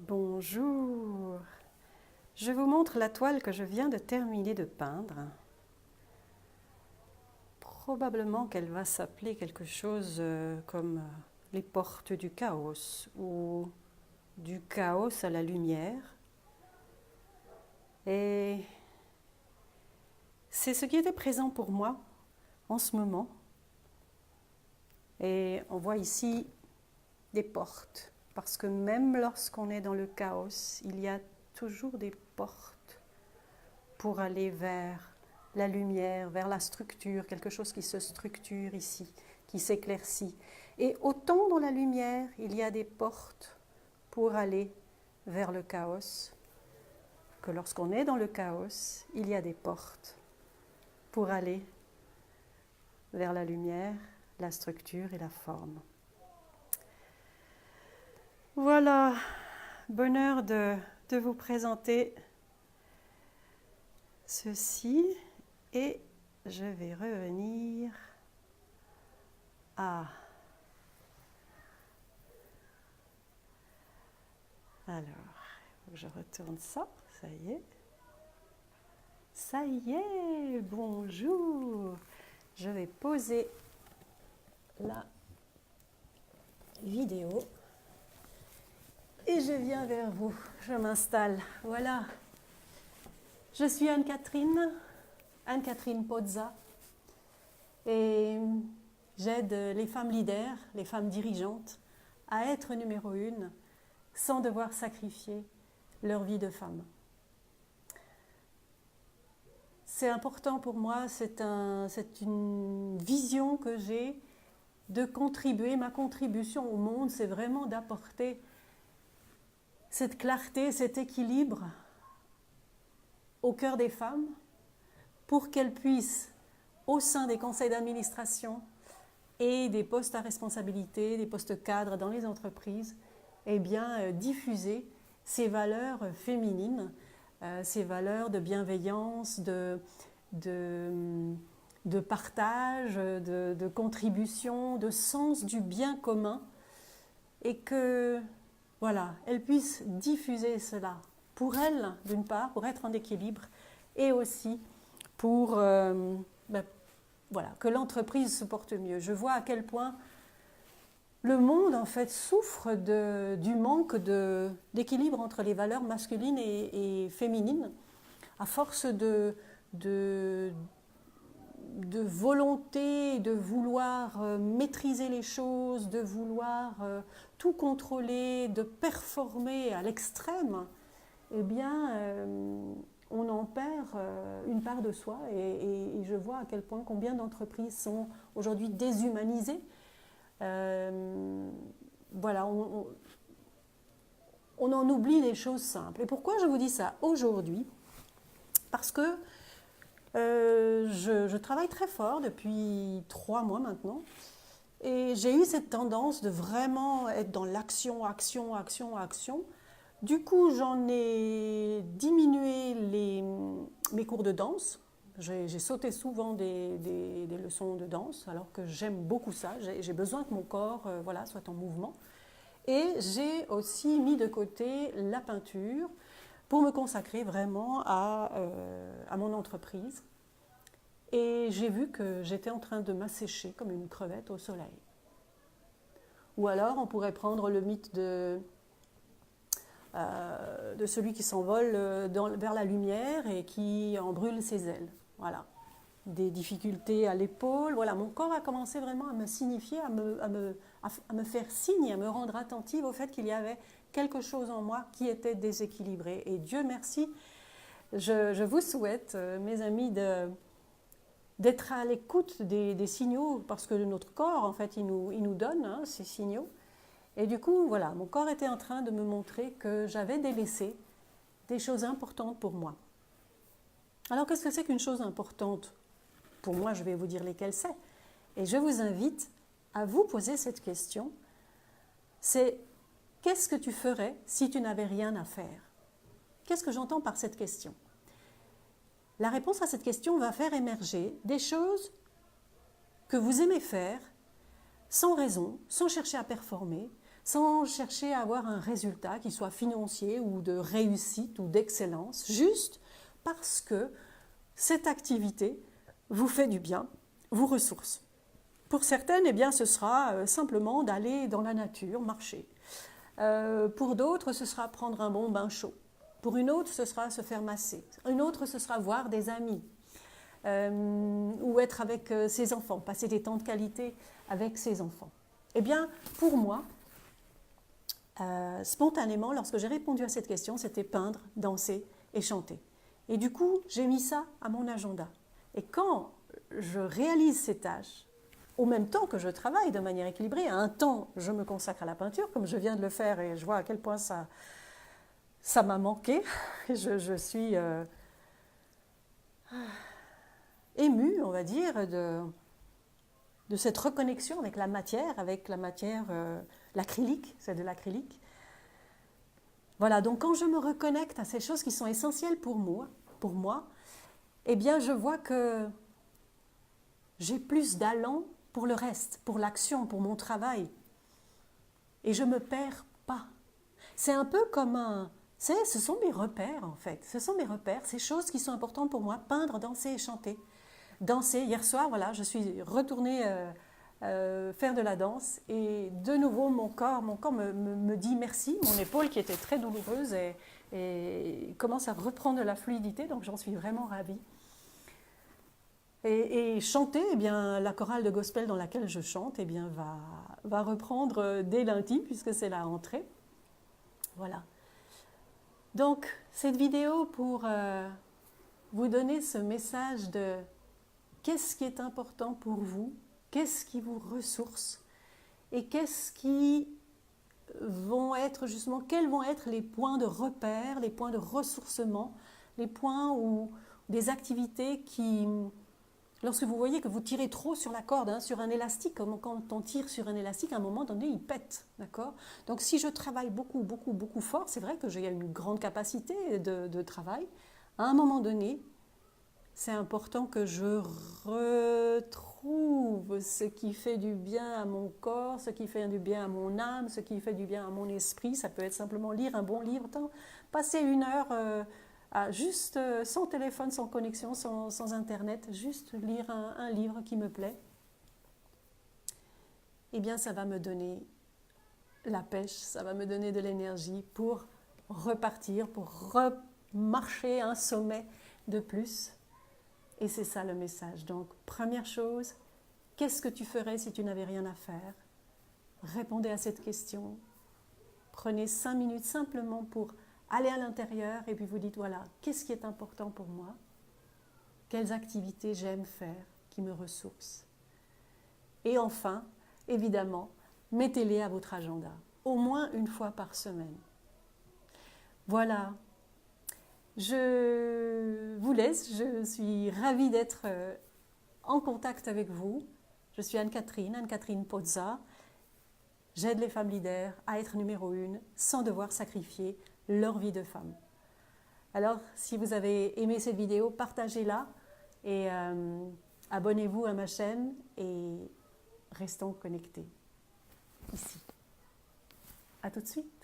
Bonjour, je vous montre la toile que je viens de terminer de peindre. Probablement qu'elle va s'appeler quelque chose comme les portes du chaos ou du chaos à la lumière. Et c'est ce qui était présent pour moi en ce moment. Et on voit ici des portes, parce que même lorsqu'on est dans le chaos, il y a toujours des portes pour aller vers la lumière, vers la structure, quelque chose qui se structure ici, qui s'éclaircit. Et autant dans la lumière, il y a des portes pour aller vers le chaos, que lorsqu'on est dans le chaos, il y a des portes pour aller vers la lumière, la structure et la forme. Voilà, bonheur de vous présenter ceci et je vais revenir à... Alors, je retourne ça, ça y est. Ça y est, bonjour. Je vais poser la vidéo et je viens vers vous. Je m'installe. Voilà. Je suis Anne-Catherine Pozza, et j'aide les femmes leaders, les femmes dirigeantes, à être numéro 1 sans devoir sacrifier leur vie de femme. C'est important pour moi, c'est une vision que j'ai de contribuer. Ma contribution au monde, c'est vraiment d'apporter cette clarté, cet équilibre au cœur des femmes pour qu'elles puissent, au sein des conseils d'administration et des postes à responsabilité, des postes cadres dans les entreprises, diffuser ces valeurs féminines, ces valeurs de bienveillance, de partage, de contribution, de sens du bien commun, et que, voilà, elles puissent diffuser cela pour elles, d'une part, pour être en équilibre, et aussi pour que l'entreprise se porte mieux. Je vois à quel point le monde, en fait, souffre du manque d'équilibre entre les valeurs masculines et féminines, à force de volonté, de vouloir maîtriser les choses, de vouloir tout contrôler, de performer à l'extrême. On en perd une part de soi, et je vois à quel point combien d'entreprises sont aujourd'hui déshumanisées. On en oublie des choses simples. Et pourquoi je vous dis ça aujourd'hui? Parce que je travaille très fort depuis 3 mois maintenant, et j'ai eu cette tendance de vraiment être dans l'action, action, action, action. Du coup, j'en ai diminué mes cours de danse. J'ai sauté souvent des leçons de danse, alors que j'aime beaucoup ça. J'ai besoin que mon corps soit en mouvement. Et j'ai aussi mis de côté la peinture pour me consacrer vraiment à mon entreprise. Et j'ai vu que j'étais en train de m'assécher comme une crevette au soleil. Ou alors, on pourrait prendre le mythe de celui qui s'envole vers la lumière et qui en brûle ses ailes. Voilà. Des difficultés à l'épaule. Voilà, mon corps a commencé vraiment à me signifier, à me faire signe, à me rendre attentive au fait qu'il y avait quelque chose en moi qui était déséquilibré. Et Dieu merci, je vous souhaite, mes amis, d'être à l'écoute des signaux, parce que notre corps, en fait, il nous donne ces signaux. Et du coup, voilà, mon corps était en train de me montrer que j'avais délaissé des choses importantes pour moi. Alors, qu'est-ce que c'est qu'une chose importante? Pour moi, je vais vous dire lesquelles c'est. Et je vous invite à vous poser cette question. C'est, qu'est-ce que tu ferais si tu n'avais rien à faire? Qu'est-ce que j'entends par cette question? La réponse à cette question va faire émerger des choses que vous aimez faire sans raison, sans chercher à performer, sans chercher à avoir un résultat qui soit financier ou de réussite ou d'excellence, juste parce que cette activité vous fait du bien, vous ressource. Pour certaines, eh bien, ce sera simplement d'aller dans la nature, marcher. Pour d'autres, ce sera prendre un bon bain chaud. Pour une autre, ce sera se faire masser. Une autre, ce sera voir des amis. Ou être avec ses enfants, passer des temps de qualité avec ses enfants. Eh bien, pour moi, spontanément, lorsque j'ai répondu à cette question, c'était peindre, danser et chanter. Et du coup, j'ai mis ça à mon agenda. Et quand je réalise ces tâches, au même temps que je travaille de manière équilibrée, à un temps, je me consacre à la peinture, comme je viens de le faire, et je vois à quel point ça m'a manqué. Je suis émue, on va dire, de cette reconnexion avec la matière, l'acrylique, c'est de l'acrylique. Voilà, donc quand je me reconnecte à ces choses qui sont essentielles pour moi, eh bien je vois que j'ai plus d'allant pour le reste, pour l'action, pour mon travail. Et je ne me perds pas. C'est un peu comme ce sont mes repères en fait. Ce sont mes repères, ces choses qui sont importantes pour moi, peindre, danser et chanter. Danser, hier soir, voilà, je suis retournée faire de la danse et de nouveau mon corps me dit merci. Mon épaule qui était très douloureuse et commence à reprendre de la fluidité, donc j'en suis vraiment ravie. Et chanter, eh bien, la chorale de gospel dans laquelle je chante eh bien, va reprendre dès lundi, puisque c'est la rentrée. Voilà. Donc, cette vidéo pour vous donner ce message de qu'est-ce qui est important pour vous, qu'est-ce qui vous ressource, et quels vont être les points de repère, les points de ressourcement, les points où des activités qui... Lorsque vous voyez que vous tirez trop sur la corde, sur un élastique, comme quand on tire sur un élastique, à un moment donné, il pète. D'accord ? Donc si je travaille beaucoup fort, c'est vrai que j'ai une grande capacité de travail. À un moment donné, c'est important que je retrouve ce qui fait du bien à mon corps, ce qui fait du bien à mon âme, ce qui fait du bien à mon esprit. Ça peut être simplement lire un bon livre, passer 1 heure... juste sans téléphone, sans connexion, sans internet, juste lire un livre qui me plaît, eh bien ça va me donner la pêche, ça va me donner de l'énergie pour repartir, pour remarcher un sommet de plus. Et c'est ça le message. Donc, première chose, qu'est-ce que tu ferais si tu n'avais rien à faire ? Répondez à cette question. Prenez 5 minutes simplement pour allez à l'intérieur et puis vous dites, voilà, qu'est-ce qui est important pour moi ? Quelles activités j'aime faire qui me ressourcent ? Et enfin, évidemment, mettez-les à votre agenda, au moins 1 fois par semaine. Voilà, je vous laisse, je suis ravie d'être en contact avec vous. Je suis Anne-Catherine Pozza. J'aide les femmes leaders à être numéro 1 sans devoir sacrifier leur vie de femme. Alors, si vous avez aimé cette vidéo, partagez-la et abonnez-vous à ma chaîne et restons connectés ici. À tout de suite.